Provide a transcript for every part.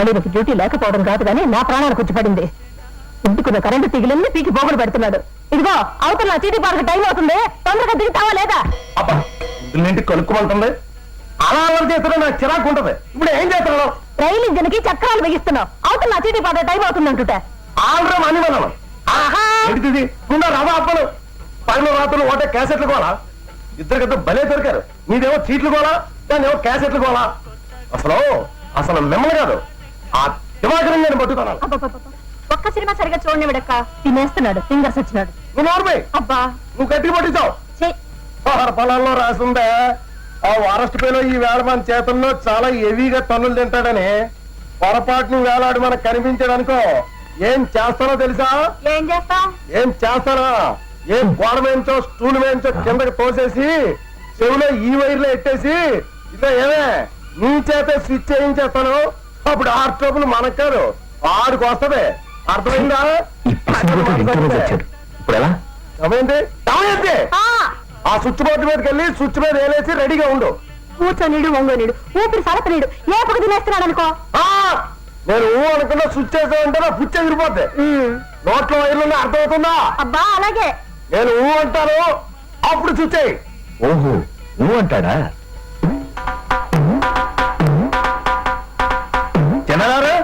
మళ్ళీ నీకు డ్యూటీ లేకపోవడం కాదు కానీ నా ప్రాణానికి వచ్చి పడింది. ఇంటికున్న కరెంటు తీగలన్నీ పీకి పోగులు పెడుతున్నాడు. ఇదిగో అవతల నా చీటీ పార్క్ టైం అవుతుంది, తొందరగా దిగుతావా లేదా? అబ్బా ఇంటికి కలుక్కుమంటుంది, అలా అలా చేస్తున్నా నాకు చిరాకు ఉంటది. ఇప్పుడు ఏం చేస్తున్నావు? రైలు ఇంజన్ కి చక్రాలు బిగిస్తున్నావు. అవతల నా చీటీ పార్క్ టైం అవుతుంది అంటుంటే ఆల్రెడీ అని మనం ఏంటిది నువ్వు రవా అప్పలు పగల రాత్రులు ఒకటే క్యాసెట్లు కోలా. ఇద్దరికిద్దరు భలే దొరికారు. నీదేమో చీట్లు కోలా, దాన్నేమో క్యాసెట్లు కోలా. అసలు మిమ్మల్ని కాదు ఆ దివాకరం నేను పట్టుకున్నాను. ఒక్క సినిమా సరిగా చూడండి విడక్క, తినేస్తున్నాడు, ఫింగర్స్ వచ్చినాడు. నువ్వు నోర్మే అబ్బా నువ్వు గట్టిగా పట్టించావు. ఆహార పొలాల్లో రాసిందే ఆ అరెస్ట్ పేలో ఈ వేళ మన చేతుల్లో చాలా హెవీగా తన్నులు తింటాడని. పొరపాటును వేలాడు మనకు కనిపించాడనుకో ఏం చేస్తానో తెలుసా? ఏం చేస్తాం? ఏం చేస్తానా? ఏం గోడ వేయించో స్టూల్ వేయించో కిందకి తోసేసి చెవిలో ఈ వైర్లో ఎట్టేసి ఇదో ఏమే నీ చేతే స్విచ్ చేయించేస్తాను. అప్పుడు ఆ ట్రబుల్ మనకు కాదు ఆడికి వస్తది. అర్థమైందా? ఏమైంది? ఆ స్విచ్ బోర్డు మీదకి వెళ్ళి స్విచ్ మీద వేలేసి రెడీగా ఉండు. కూర్చొనిడు వంగోనిడు ఊపిరి సలపనీడు ఏపకు తినేస్తున్నాడు అనుకో. నేను అనుకున్నా స్విచ్ చేసానంటే నా పుచ్చి ఎగిరిపోద్ది. నోట్లో వైర్లు అర్థమవుతుందా? అబ్బా అలాగే. నేను అంటాను అప్పుడు స్విచ్ అయ్యి. ఓహో అంటాడా? తినగారు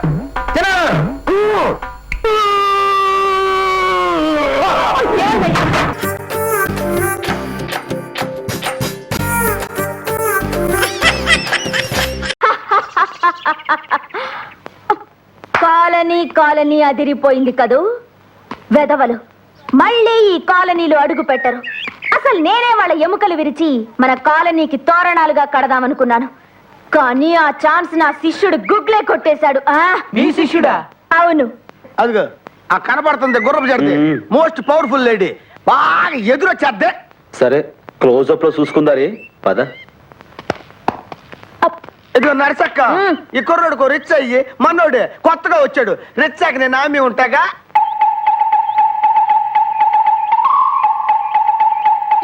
కాలనీ అదిరిపోయింది కదూ. వెధవలు మళ్ళీ ఈ కాలనీలో అడుగు పెట్టరు. అసలు నేనే వాళ్ళ ఎముకలు విరిచి మన కాలనీకి తోరణాలుగా కడదామనుకున్నాను. కానీ ఆ ఛాన్స్ నా శిష్యుడు గుగ్లే కొట్టేశాడు. మీ శిష్యుడా? అవును. అదిగో ఆ కనపడుతుంది గుర్రపు జర్ది, మోస్ట్ పవర్ఫుల్ లేడీ, బాగా ఎదురొచ్చేద్దే. సరే క్లోజప్ లో చూసుకుందారి పద. ఇదిగో నరసక్క, ఈ కుర్రోడుకు రిచ్ అయ్యి మనోడే కొత్తగా వచ్చాడు. రిచ్ అయ్యాక నేను ఆమె ఉంటాగా.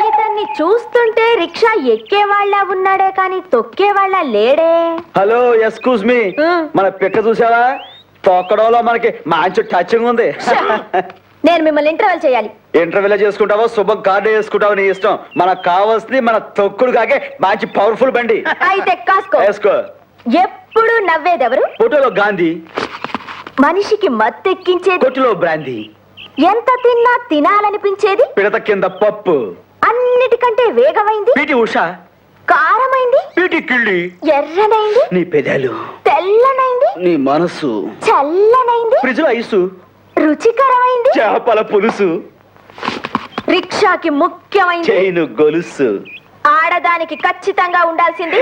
ఇతన్ని చూస్తుంటే రిక్షా ఎక్కేవాళ్ళ ఉన్నాడే కానీ తొక్కేవాళ్ళ లేడే. హలో ఎక్స్క్యూజ్ మీ, మన పిక్క చూసావా? తొక్కడంలో మనకి మంచి టచింగ్ ఉంది. నేను మిమ్మల్ని ఇంటర్వెల్ చేయాలి. ఇంటర్వ్యూలో చేసుకుంటావో శుభం కార్డు వేసుకుంటావో నీ ఇష్టం. మనకు కావాల్సింది మన తొక్కుడు కాకే మంచి పవర్ఫుల్ బండి. అయితే కాసుకో. వేసుకో. ఎప్పుడు నవ్వేదెవరు? ఫోటోలో గాంధీ, మనిషికి మత్తెక్కించేది. కొట్టులో బ్రాందీ, ఎంత తిన్నా తినాలనిపించేది. పిడత కింద పప్పు, అన్నిటికంటే వేగమైంది. పీటి ఉషా, కారమైంది. పీటి కిళ్ళి, ఎర్రనైంది. నీ పెదాలు, తెల్లనైంది. నీ మనసు, చల్లనైంది. Fridge ice, రుచికరమైంది. చేపల పులుసు, రిక్షాకి ముఖ్యమైంది చైను గొలుసు. ఆడదానికి ఖచ్చితంగా ఉండాల్సింది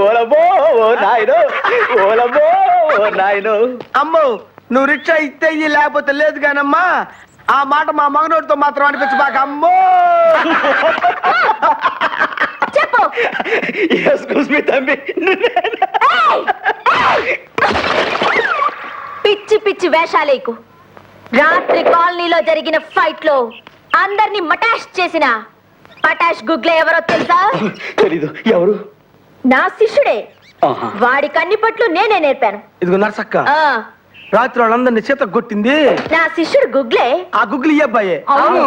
ఓలబో ఓ నాయనో, ఓలబో ఓ నాయనో. అమ్మో నువ్వు రిక్షా ఇస్తే ఇయ్యి, లేకపోతే లేదు కానమ్మా. ఆ మాట మా మగనోడితో మాత్రం అనిపించబాక. అమ్మో చెప్పు. ఎక్స్క్యూజ్ మీ తమ్మి. పిచ్చి పిచ్చి వేషాలేకు. రాత్రి కాలనీలో జరిగిన ఫైట్ లో అందరినీ మటాష్ చేసిన పటాష్ గుగ్లే ఎవరో తెలుసా? తెలీదు. ఎవరు? నా శిష్యుడే. వాడి కన్ని పట్లు నేనే నేర్పాను. ఇదిగో నర్సక్క, రాత్రి వాళ్ళందరినీ చేత కొట్టింది నా శిష్యుడు గుగ్లే. ఆ గుగ్లి అబ్బాయే. అవును.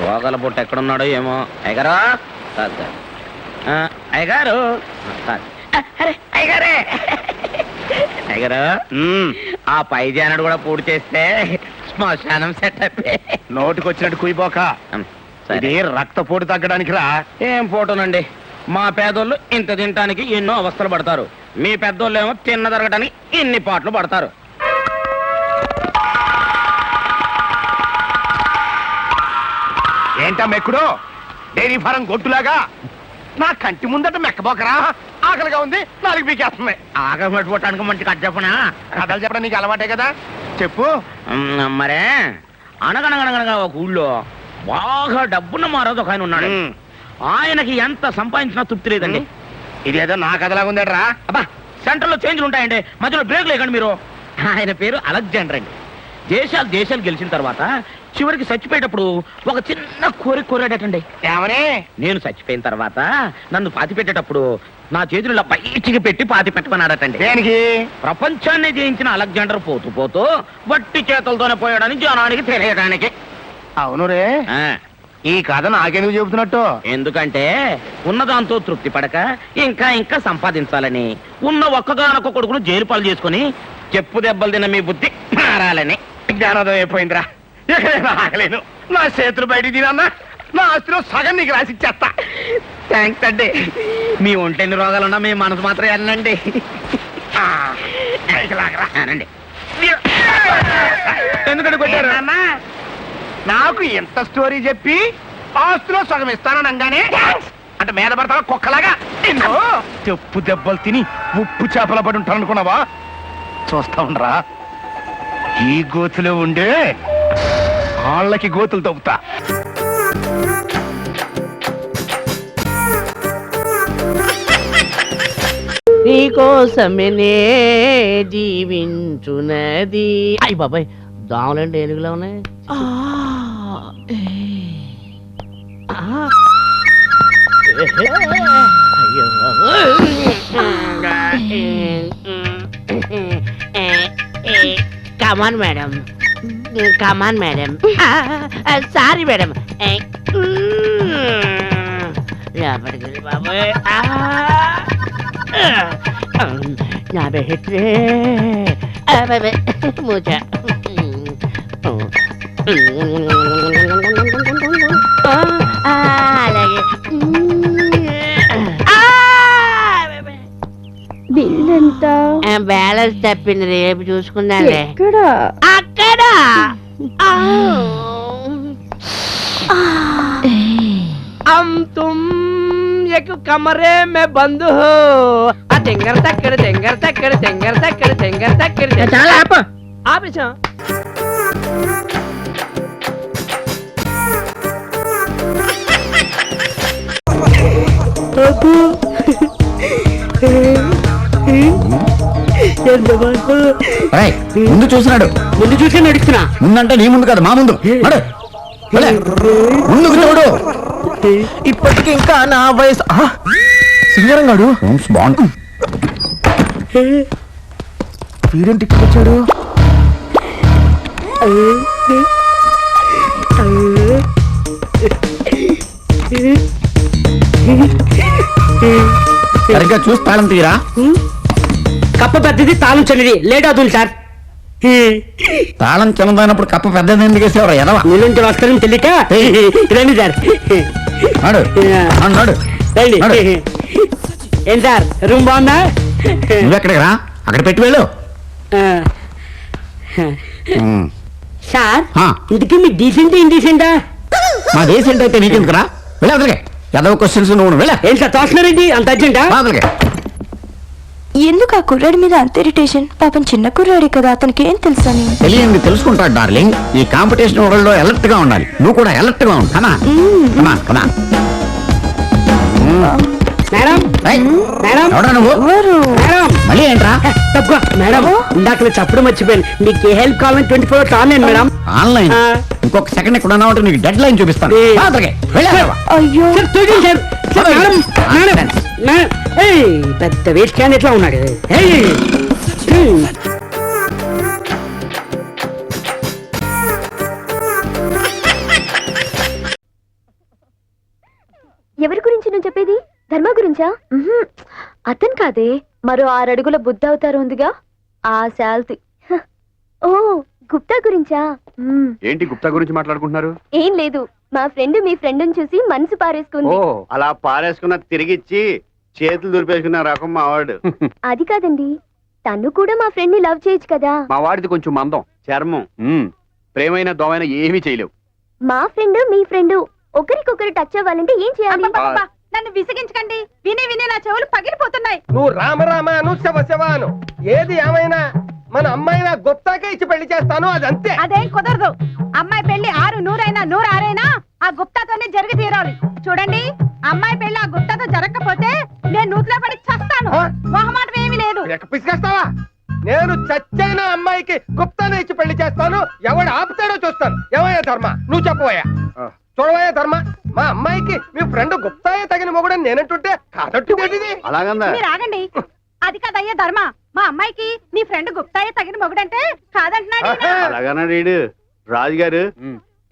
రోగాల పుట్ట ఎక్కడున్నాడో ఏమో. అయ్యగారు, అయ్యగారు, అయ్యగారే, అయ్యగారు, ఆ పై జానడు కూడా పూర్తి చేస్తే శ్మశానం సెట్ అయిపోయి. నోటికి వచ్చినట్టు కుయిపోక. ఇది రక్తపోటు తగ్గడానికి రా. ఏం పోటునండి, మా పేదోళ్ళు ఇంత తినటానికి ఎన్నో అవస్థలు పడతారు. మీ పెద్దోళ్ళు ఏమో తిన్న తరగటానికి ఇన్ని పాటలు పడతారు. ఏంటా మెక్కుడు? డైరీ ఫారం గొట్టులాగా నా కంటి ముందట మెక్కబోకరా. ఆకలిగా ఉంది, నాలుగు పీకేస్తుంది. ఆకలి పట్టుకోవటానికి మంచి కథ చెప్పనా? కథలు చెప్పడం నీకు అలవాటే కదా, చెప్పు. మరే అనగనగనగనగా ఒక ఊళ్ళో బాగా డబ్బున్న మారోజు ఒక ఆయన ఉన్నాడు. ఆయనకి ఎంత సంపాదించినా తృప్తి లేదండి. ఇదేదో నా కథలాగా ఉందేట్రా. అబ్బా సెంటర్ లో చేంజ్లు ఉంటాయండి, మధ్యలో బ్రేక్ లేకండి మీరు. ఆయన పేరు అలెగ్జాండర్ అండి. దేశాలు గెలిచిన తర్వాత చివరికి చచ్చిపోయేటప్పుడు ఒక చిన్న కోరాడటండి. ఏమని? నేను చచ్చిపోయిన తర్వాత నన్ను పాతి పెట్టేటప్పుడు నా చేతులు ఇలా బయటికి పెట్టి పాతి పెట్టమన్నాడటండి. దేనికి? ప్రపంచాన్ని జయించిన అలెగ్జాండర్ పోతూ పోతూ వట్టి చేతులతోనే పోయాడని జనానికి తెలియడానికి. అవును రే, ఆ, ఈ కథ నాకెందుకు చెబుతున్నట్టు? ఎందుకంటే ఉన్నదాంతో తృప్తి పడక ఇంకా ఇంకా సంపాదించాలని, ఉన్న ఒక్కగానొక్క కొడుకును జైలు పాలు చేసుకుని చెప్పు దెబ్బలు తిన్న మీ బుద్ధి మారాలని. జ్ఞానోదయం అయిపోయిందిరా. ఇక నేను ఆగలేను. నా చేతులు బయటికి తినన్నా నా ఆస్తిలో సగం నీకు రాసి ఇచ్చేస్తా. థ్యాంక్స్ అండి. మీ ఒంటెన్ని రోగాలున్నా మీ మనసు మాత్రం వెళ్ళండి. అనండి. ఎందుకంటే కొట్టారు అన్నా? నాకు ఎంత స్టోరీ చెప్పి ఆస్తిలో సగం ఇస్తాననగానే అంటే మీద పడతావా కుక్కలాగా? చెప్పు దెబ్బలు తిని ఉప్పు చేపల పడి ఉంటాను అనుకున్నావా? చూస్తా ఉండరా, ఈ గోతులో ఉండే వాళ్ళకి గోతులు తవ్వుతా. నీకోసమే జీవించున్నది. అయ్యి బాబాయ్, దోమలంటే ఏనుగులా ఉన్నాయి. అయ్యో come on madam, come on madam. Sorry madam. లోపలికి బాబాయ్. నా బెహట్రే మూచా. అలాగే బిల్ ఎంత? బ్యాలెన్స్ తప్పింది, రేపు చూసుకుందాలే. అక్కడ तुम एक कमरे में बंद हो. तेंगर तक्कड़ तेंगर तक्कड़ तेंगर तक्कड़ तेंगर तक्कड़. चल आप इसे ముందు చూసినాడు, ముందు చూసి నడుస్తున్నా. ముందంటే నీ ముందు కదా, మా ముందు. ముందుకు చూడు. ఇప్పటికి ఇంకా నా వయసు సింగరం గాడు బాగుంది. వీడేంటి ఇక్కడ వచ్చాడు? సరిగ్గా చూసి తాళం తీరా. కప్ప పెద్దది, తాళం చిన్నది. లేట్ అవుతుంది సార్. తాళం చిన్నదైనప్పుడు కప్ప పెద్దది ఎందుకు వేసేవారు? ఎదవా నీళ్ళుంటే వస్తారని తెలియక రండి సార్. నాడు నాడు రండి. నడు. ఏం సార్, రూమ్ బాగుందా? నువ్వెక్కడికి రా, అక్కడ పెట్టి వెళ్ళు. సార్, ఆ. ఇంటికి మీ డీసెంట్ ఇండీసెంటా? మా దేశం అయితే నీకెందుకురా? వెళ్ళి అదలకే. ఎదవ క్వశ్చన్స్ నువ్వు వెళ్ళా. ఏం సార్ తోస్తున్నారండి అంత అర్జెంటా? అదలకే. ఎందుకు ఆ కుర్రాడి మీద అంత ఇరిటేషన్? పాపం చిన్న కుర్రాడి కదా, అతనికి ఏం తెలుసని. తెలియంది తెలుసుకుంటాడు డార్లింగ్. ఈ కాంపిటీషన్ వరల్డ్ లో అలర్ట్ గా ఉండాలి. నువ్వు కూడా అలర్ట్ గా ఉండు. మేడం మేడం ఎవడా నువ్వు? మేడం మళ్ళీ ఏంట్రా? తక్కువ మేడం, ఇందాక చెప్పడం మర్చిపోయాను. మీకు ఏ హెల్ప్ కావాలని 24 hours ఆన్లైన్ మేడం. ఆన్లైన్? ఆ. ఇంకొక సెకండ్ ఇక్కడ ఉన్నావు అంటే నీకు డెడ్ లైన్ చూపిస్తాను. ఏ. అదలకే. వెళ్ళా. అయ్యో, సార్ చూడండి sir. Sir madam madam madam. ఏయ్, పెద్ద వేస్ట్ క్యాన్ ఎట్లా ఉన్నాడు? ఏయ్. ఎవరి గురించి నువ్వు చెప్పేది? ధర్మ గురించా? అతను కాదే, మరో 6 అడుగుల బుద్ధ అవతారం ఉందిగా, ఆ శాల్తి. ఓ, గుప్తా గురించా? ఏంటి గుప్తా గురించి మాట్లాడుకుంటున్నారు? ఏం లేదు, మా ఫ్రెండ్ మీ ఫ్రెండ్ని చూసి మనసు పారేసుకుంది. అలా పారేసుకున్న తిరిగిచ్చి చేతులు దులిపేసుకున్న రకం మా వాడు. అది కాదండి, తను కూడా మా ఫ్రెండ్ ని లవ్ చేయొచ్చు కదా. మా వాడిది కొంచెం మందం చర్మం. ప్రేమైన దోమైన ఏమీ చేయలేవు. మా ఫ్రెండ్ మీ ఫ్రెండ్ ఒకరికొకరు టచ్ అవ్వాలంటే ఏం చేయాలి? నన్ను విసిగించకండి, విని విని నా చెవులు పగిలిపోతున్నాయి. నువ్వు రామ అను శవ అను, ఏది ఏమైనా మన అమ్మాయినా గుప్తాకే ఇచ్చి పెళ్లి చేస్తాను, అదంతే. అదేం కుదరదు. అమ్మాయి పెళ్లి 6 నూరైనా 106 ఆ గుప్తాతోనే జరిగి తీరాలి. చూడండి, అమ్మాయి పెళ్లి ఆ గుప్తాతో జరగకపోతే నేను నేను నూతిలో పడి చస్తాను ఆ? మొహమాటం ఏమీ లేదు ఎక్క పిసికేస్తావా? నేను చచ్చైన అమ్మాయికి గుప్తాన్ని ఇచ్చి పెళ్లి చేస్తాను. ఎవడు ఆపుతాడో చూస్తాను. ఏమయ్యా ధర్మ, నువ్వు చెప్పబోయా. చూడవయ్యా ధర్మ, మా అమ్మాయికి మీ ఫ్రెండ్ గుప్తాయే తగిన మొగుడని నేనంటుంటే కాదట్టుది. అలాగందా? మీరు ఆగండి. అది కదయ్యా ధర్మ, మా అమ్మాయికి మీ ఫ్రెండ్ గుప్తాయే తగిన మొగుడంటే కాదంటున్నాడు ఈయన. అలాగన్నాడు వీడు. రాజుగారు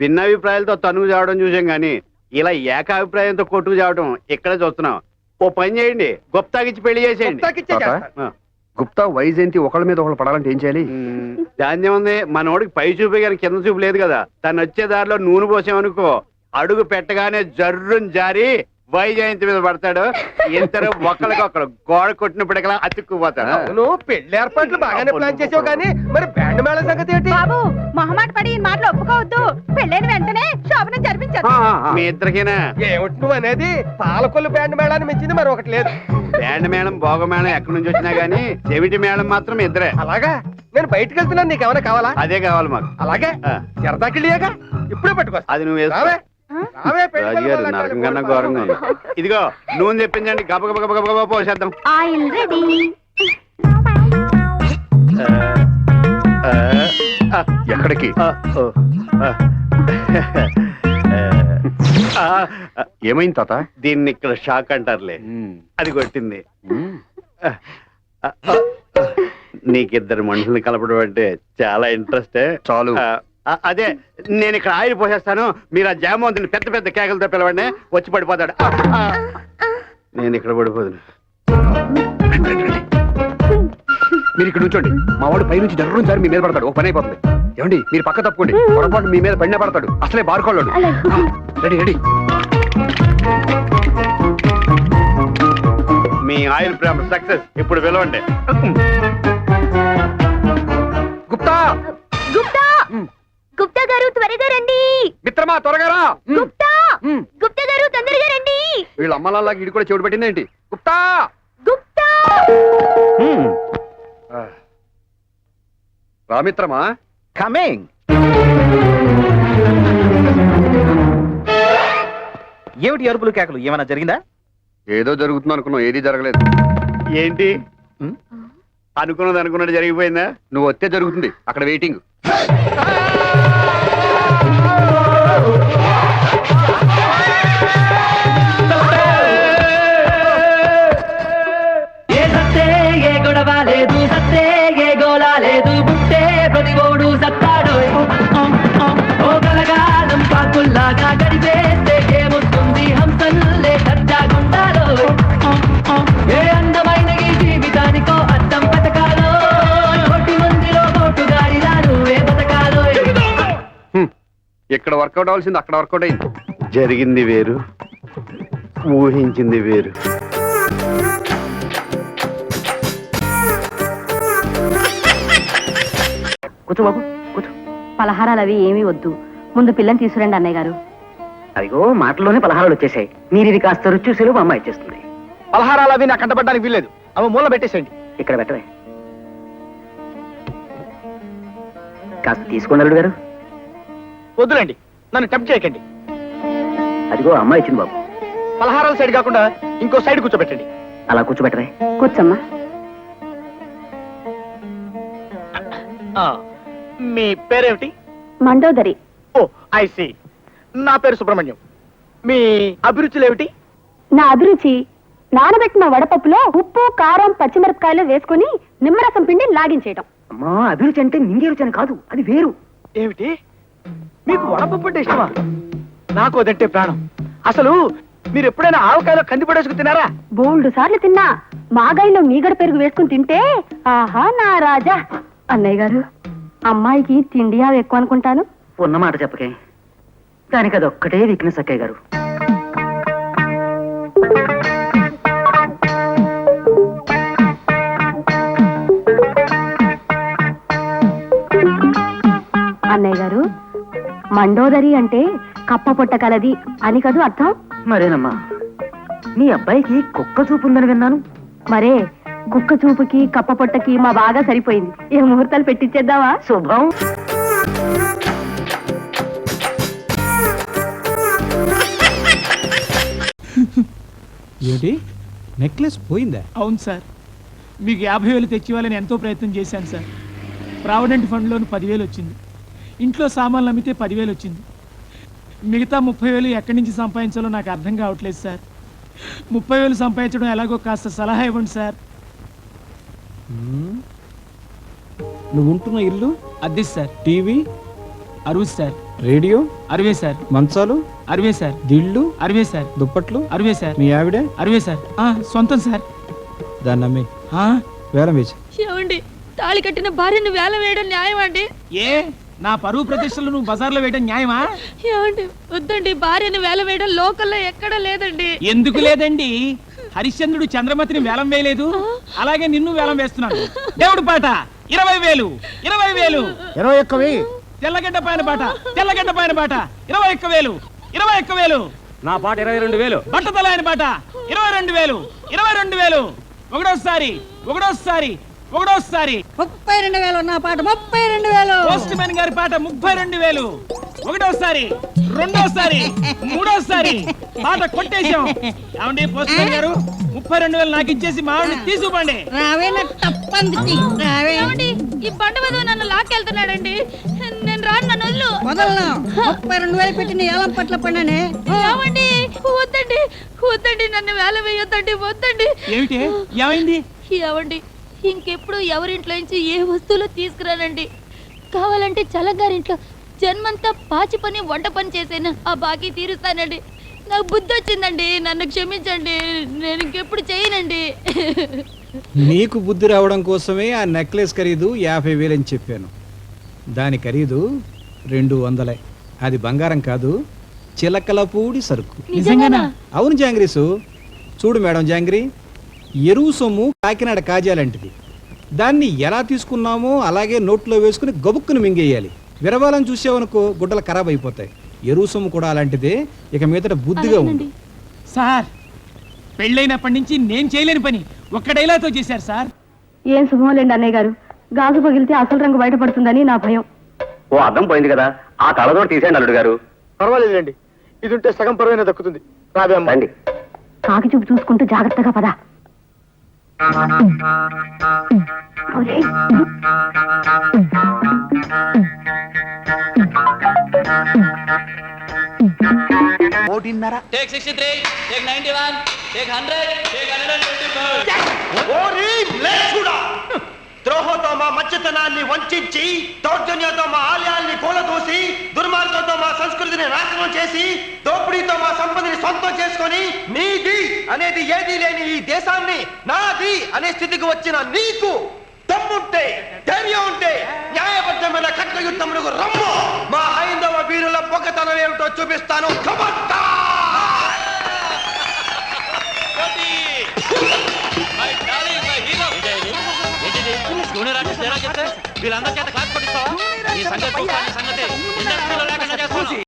భిన్నాభిప్రాయాలతో తనుగు చావడం చూసాం గాని ఇలా ఏకాభిప్రాయంతో కొట్టుకు చావడం ఇక్కడే చూస్తున్నాం. ఓ పని చేయండి, గుప్తాకిచ్చి పెళ్లి చేసేయండి. గుప్తాకిచ్చే చేస్తాను. ఆ. గుప్తా వైజయంతి ఒకళ్ళ మీద ఒకళ్ళు పడాలంటే ఏం చేయాలి? ధాన్యం ఉంది, మనోడికి పై చూపే కానీ కింద చూపు లేదు కదా. తను వచ్చే దారిలో నూనె పోసామనుకో, అడుగు పెట్టగానే జర్రుని జారి వైజయంతి మీద పడతాడు. ఇద్దరు ఒకరికొకరు గోడ కొట్టినప్పటికలా అతుక్కుపోతాడు. అవును, పెళ్లి ఏర్పాట్లు బాగానే ప్లాన్ చేసావు కానీ మరి బ్యాండ్ మేళ సంగతి ఏంటి? బాబు మొహమాట పడి ఈ మాటలు ఒప్పుకోవద్దు. పెళ్ళైన వెంటనే శోభనం జరిపించారు. మీ ఇద్దరికైనా ఏమిటి నువ్వు అనేది? పాలకొల్లు బ్యాండ్ మేళాన్ని మించింది మరి ఒకటి లేదు. బ్యాండ్ మేళం భోగ మేళం ఎక్కడి నుంచి వచ్చినా గానీ చెవిటి మేళం మాత్రం ఇద్దరే. అలాగా? నేను బయటకు వెళ్తున్నాను, నీకేమైనా కావాలా? అదే కావాలి మాకు. అలాగే ఆ. సరదాకిళ్ళియాగా ఇప్పుడే పట్టుకొస్తా. అది నువ్వు వేసుకో. రావే రావే, పెళ్లి రాజుగారు పిల్లలు నరకం కన్నా అంటారు. ఘోరంగా ఉంది. ఇదిగో నూనె తెప్పించండి, గబ గబ గబ గబ గబ పోసేద్దాం. Oil ready. ఎక్కడికి? ఏమైంది తాత? దీన్ని ఇక్కడ షాక్ అంటారులే. అది కొట్టింది. నీకిద్దరు మనుషుల్ని కలపడం అంటే చాలా ఇంట్రెస్ట్. చాలు. అదే నేను ఇక్కడ ఆయిల్ పోసేస్తాను, మీరు ఆ జామవంతుని పెద్ద పెద్ద కేకలతో పిలవండి, వచ్చి పడిపోతాడు. నేను ఇక్కడ పడిపోదును. మీరు ఇక్కడ నుంచోండి. మా వాడు పై నుంచి జర్రు సారి మీ మీద పడతాడు. ఒక పని అయిపోతుంది. ఏమండి, మీరు పక్క తప్పుకోండి. పొరపాటు మీ మీద పడినా పడతాడు. అసలే బారుకోళ్ళాడు. Ready ready. మీ ఆయిల్ ప్రేమ సక్సెస్. ఇప్పుడు పిలవండి. గుప్తా గుప్తా గుప్తా గారు త్వరగా రండి. మిత్రమా త్వరగా రా. గుప్తా గుప్తా గారు తొందరగా రండి. వీళ్ళ అమ్మలాగా ఇడి కూడా చెవిటి పెట్టింది ఏంటి? గుప్తా గుప్తా రా మిత్రమా. కమింగ్. ఏమిటి అరుపులు కేకలు? ఏమైనా జరిగిందా? ఏదో జరుగుతుంది అనుకున్నావు, ఏది జరగలేదు. ఏంటి అనుకున్నది అనుకున్నట్టు జరిగిపోయిందా? నువ్వు వస్తే జరుగుతుంది. అక్కడ వెయిటింగ్. ఏ సత్తే ఏ గొడవ లేదు, సత్తే ఏ గోళ లేదు, బుట్టే ప్రతిగోడు సత్తాడు. ఓ కలగాలం పాకుల్లాగా గడిపేస్తే ఏమొస్తుంది, హంసల్లే సత్యాగుండాలో. ఏ అందమైన ఈ జీవితానికో అర్థం పథకాలో, కోటి మందిలో కోటుగాడిలాను ఏ పథకాలో. ఇక్కడ వర్కౌట్ అవ్వాల్సింది అక్కడ వర్కౌట్ అయింది. జరిగింది వేరు, ఊహించింది వేరు. కూర్చో బాబు, కూర్చో. పలహారాలు అవి ఏమీ వద్దు, ముందు పిల్లని తీసుకురండి అన్నయ్య గారు. అదిగో మాటల్లోనే పలహారాలు వచ్చేసాయి. మీరు ఇది కాస్త రుచి చూసేలు మా అమ్మ ఇచ్చేస్తుంది. పలహారాలు అవి నాకు కంటపడడానికి వీల్లేదు. అవి మూల పెట్టేసేయండి. ఇక్కడ పెట్టవే. కాస్త తీసుకోండి అల్లుడు గారు. వద్దులేండి, నన్ను టెంప్ట్ చేయకండి. అదిగో అమ్మ ఇచ్చింది బాబు. పలహారాల సైడ్ కాకుండా ఇంకో సైడ్ కూర్చోబెట్టండి. అలా కూర్చోబెట్టవే. కూర్చోమ్మా. మీ పేరేమిటి? మండోదరి. ఓ ఐ సీ. నా పేరు సుబ్రహ్మణ్యం. మీ అభిరుచులు ఏమిటి? నా అభిరుచి నానబెట్టిన వడపప్పులో ఉప్పు కారం పచ్చిమిరపకాయలు వేసుకుని నిమ్మరసం పిండి లాగించేయటం. అమ్మా, అభిరుచి అంటే నింగే రుచి అని కాదు, అది వేరు. ఏమిటి? మీకు వడపప్పు అంటే ఇష్టమా? నాకు అదంటే ప్రాణం. అసలు మీరు ఎప్పుడైనా ఆవకాయలో కంది పడేసుకు తినారా? బోల్డు సార్లు తిన్నా. మాగాయిలో మీగడ పెరుగు వేసుకుని తింటే ఆహా నా రాజా. అన్నయ్య గారు, అమ్మాయికి తిండి అవి ఎక్కువ అనుకుంటాను. ఉన్నమాట చెప్పకే, దానికి అది ఒక్కటే వీక్నెస్ అక్కయ్య గారు. అన్నయ్య గారు, మండోదరి అంటే కప్ప పొట్ట కలది అని కదూ అర్థం? మరేనమ్మా, మీ అబ్బాయికి కుక్క చూపు ఉందని విన్నాను. మరే కుక్క చూపుకి కప్ప పొట్టకి మా బాగా సరిపోయింది. ఏ ముహూర్తాలు పెట్టించేద్దావా? శుభం. ఏంటి నెక్లెస్ పోయిందా? అవును సార్, మీకు 50,000 తెచ్చివ్వాలని ఎంతో ప్రయత్నం చేశాను సార్. ప్రావిడెంట్ ఫండ్లోని 10,000 వచ్చింది, ఇంట్లో సామాన్లు అమ్మితే 10,000 వచ్చింది. మిగతా 30,000 ఎక్కడి నుంచి సంపాదించాలో నాకు అర్థం కావట్లేదు సార్. 30,000 సంపాదించడం ఎలాగో కాస్త సలహా ఇవ్వండి సార్. నువ్వు ఉంటున్న ఇల్లు, అద్దె sir. TV, 60 sir. Radio, 60 sir. మంచాలు, 60 సార్. దిళ్ళు, 60 సార్. దుప్పట్లు, 60 సార్. మీ ఆవిడే 60 సార్. సొంతం సార్. దాన్ని అమ్మి ఆ, వేలం వేసి. ఏమండి, తాళి కట్టిన భార్యను వేల వేయడం న్యాయం అండి? ఏ నా పరువు ప్రతిష్టలు నువ్వు బజార్లో వేయడం న్యాయమా? ఏమండి, వద్దండి, భార్యను వేల వేయడం లోకల్లో ఎక్కడా లేదండి. ఎందుకు లేదండి? హరిశ్చంద్రుడు చంద్రమతిని వేలం వేయలేదు, అలాగే నిన్ను వేలం వేస్తున్నాడు. దేవుడు పాట 20,000, 20,000. 21,000. తెల్లగడ్డ పైన పాట, తెల్లగడ్డ పైన పాట 21,000, 21,000. నా పాట 22,000. బట్టతల ఆయన పాట 22,000, 22,000. ఒకటోసారి 32,000 నా పాట 32,000. పోస్ట్ మ్యాన్ గారి పాట 32,000. ఒకటోసారి, రెండోసారి, మూడోసారి పాట కొట్టేశాం. ఏమండి పోస్ట్ మ్యాన్ గారు, 32,000 నాకు ఇచ్చేసి మా ఆవిడని తీసుకుపండి. ఏమండి, ఈ బండ మీద నన్ను లాక్కెళ్తున్నాడండి. నేను రాను, నన్ను వదిలు. 32,000 పెట్టి నీ ఏలం పట్ల పడినానే. ఏమండి, వద్దండి, వద్దండి, నన్ను వేల వేయొద్దండి, వద్దండి. ఏమిటి, ఏమైంది? ఏమండి, ఇంకెప్పుడు ఎవరింట్లో నుంచి ఏ వస్తువులు తీసుకురానండి. కావాలంటే చల్లగారింట్లో జన్మంతా పాచి పని, వంట పని చేసేనా ఆ బాకీ తీరుస్తానండి. నాకు బుద్ధి వచ్చిందండి, నన్ను క్షమించండి, నేను ఇంకెప్పుడు చేయనండి. నీకు బుద్ధి రావడం కోసమే ఆ నెక్లెస్ ఖరీదు 50,000 అని చెప్పాను. దాని ఖరీదు 200. అది బంగారం కాదు, చిలకలపూడి సరుకు. నిజంగానా? అవును జాంగ్రీసు. చూడు మేడం జాంగ్రీ, ఎరువు సొమ్ము కాకినాడ కాజాలంటిది. దాన్ని ఎలా తీసుకున్నామో అలాగే నోట్లో వేసుకుని గబుక్కును మింగేయాలి. విరవాలని చూసావనుకో గుడ్డలు ఖరాబ్ అయిపోతాయి. ఎరువు సొమ్ము కూడా అలాంటిదే. ఇక మీదట బుద్ధిగా ఉంది. సార్, పెళ్ళైనప్పటి నుంచి నేను చేయలేని పని ఒక్క డైలాగ్తో చేశారు సార్. ఏం శుభమోలేండి అన్నయ్య గారు, గాజు పగిలితే అసలు రంగు బయటపడుతుందని నా భయం. ఓ అర్థం పోయింది కదా, ఆ కళ్ళతోటి తీసేయండి అల్లుడు గారు. పర్వాలేదండి, ఇది ఉంటే సగం పరువైనా దక్కుతుంది. రాబే అమ్మ. రండి. కాకి చూపు చూసుకుంటూ జాగ్రత్తగా పద. Take 63, take 91, take 100, take 125. ద్రోహంతో మా మధ్యతనాన్ని వంచి, దౌర్జన్యంతో మా ఆలయాల్ని కూలదూసి, దుర్మార్గంతో మా సంస్కృతిని నాశనం చేసి, దోపిడీతో మా సంపదని సొంతం చేసుకొని, నీది అనేది ఏదీ లేని ఈ దేశాన్ని నాది అనే స్థితికి వచ్చిన నీకు దమ్ముంటే, ధైర్యం ఉంటే న్యాయబద్ధమైన ఖడ్గయుద్ధములకు రమ్ము. మా హైందవ వీరుల పొగతనం ఏమిటో చూపిస్తాను. వీళ్ళందరి చేత క్లాస్ కొట్టిస్తావా? ఈ సంగతి ఇండస్ట్రీలో లేకుండా చేస్తాను.